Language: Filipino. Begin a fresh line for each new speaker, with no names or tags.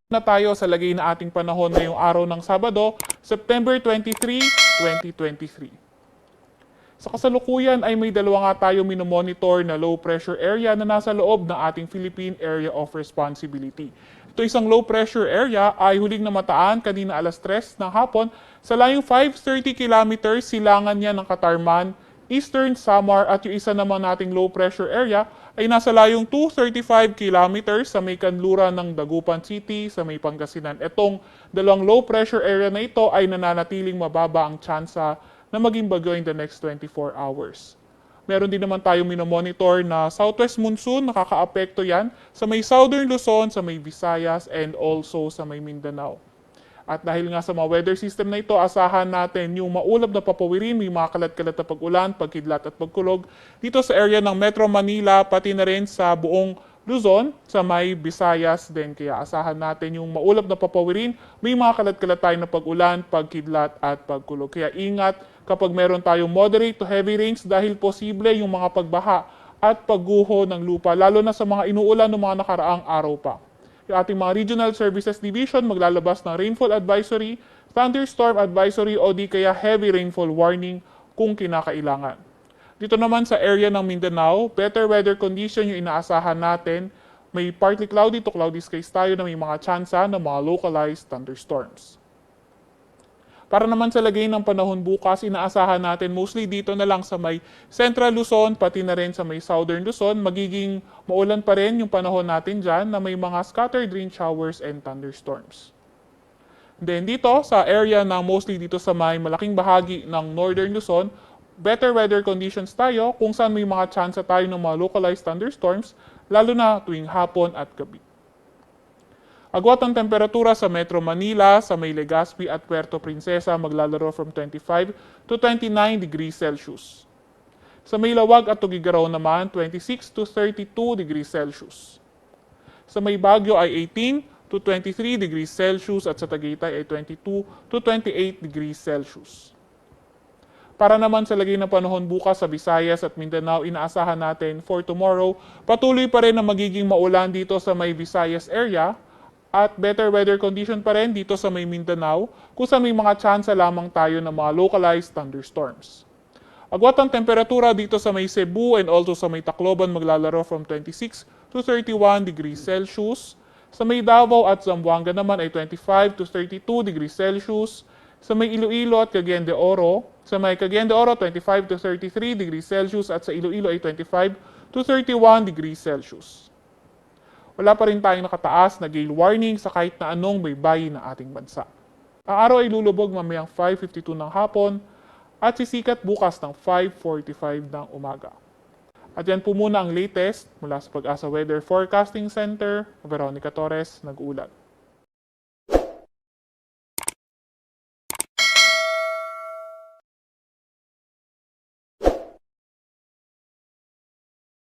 Na tayo sa lagay na ating panahon ngayong araw ng Sabado, September 23, 2023. Sa kasalukuyan ay may dalawa nga tayo minomonitor na low pressure area na nasa loob ng ating Philippine Area of Responsibility. Ito isang low pressure area ay huling namataan kanina alas 3 ng hapon sa layong 530 kilometers silangan niya ng Katarman, Eastern Samar at yung isa naman nating low pressure area ay nasa layong 235 kilometers sa may kanluran ng Dagupan City sa may Pangasinan. Itong dalawang low pressure area na ito ay nananatiling mababa ang tsansa na maging bagyo in the next 24 hours. Meron din naman tayong minomonitor na southwest monsoon, nakakaapekto yan sa may southern Luzon, sa may Visayas, and also sa may Mindanao. At dahil nga sa mga weather system na ito, asahan natin yung maulap na papawirin, may mga kalat-kalat na pag-ulan, pagkidlat at pagkulog dito sa area ng Metro Manila, pati na rin sa buong Luzon, sa may Visayas din. Kaya asahan natin yung maulap na papawirin, may mga kalat-kalat tayo na pag-ulan, pagkidlat at pagkulog. Kaya ingat kapag meron tayong moderate to heavy rains dahil posible yung mga pagbaha at pagguho ng lupa, lalo na sa mga inuulan ng mga nakaraang araw pa. Yung ating mga Regional Services Division maglalabas ng rainfall advisory, thunderstorm advisory o di kaya heavy rainfall warning kung kinakailangan. Dito naman sa area ng Mindanao, better weather condition yung inaasahan natin. May partly cloudy to cloudy skies tayo na may mga tsansa ng mga localized thunderstorms. Para naman sa lagay ng panahon bukas, inaasahan natin mostly dito na lang sa may Central Luzon, pati na rin sa may Southern Luzon. Magiging maulan pa rin yung panahon natin dyan na may mga scattered rain showers and thunderstorms. Then dito sa area na mostly dito sa may malaking bahagi ng Northern Luzon, better weather conditions tayo kung saan may mga tsansa tayo ng mga localized thunderstorms, lalo na tuwing hapon at gabi. Agwat ang temperatura sa Metro Manila, sa may Legazpi at Puerto Princesa maglalaro from 25 to 29 degrees Celsius. Sa may Lawag at Tugigaraw naman, 26 to 32 degrees Celsius. Sa may Baguio ay 18 to 23 degrees Celsius at sa Tagaytay ay 22 to 28 degrees Celsius. Para naman sa lagay ng panahon bukas sa Visayas at Mindanao, inaasahan natin for tomorrow, patuloy pa rin na magiging maulan dito sa may Visayas area, at better weather condition pa rin dito sa may Mindanao kung saan may mga tsansa lamang tayo ng mga localized thunderstorms. Agwat ang temperatura dito sa may Cebu and also sa may Tacloban maglalaro from 26 to 31 degrees Celsius. Sa may Davao at Zamboanga naman ay 25 to 32 degrees Celsius. Sa may Iloilo at Cagayan de Oro, sa may Cagayan de Oro 25 to 33 degrees Celsius at sa Iloilo ay 25 to 31 degrees Celsius. Wala pa rin tayong nakataas na gale warning sa kahit na anong baybayin ng ating bansa. Ang araw ay lulubog mamayang 5:52 ng hapon at sisikat bukas ng 5:45 ng umaga. At yan po muna ang latest mula sa Pag-asa Weather Forecasting Center. Veronica Torres, nag-uulat.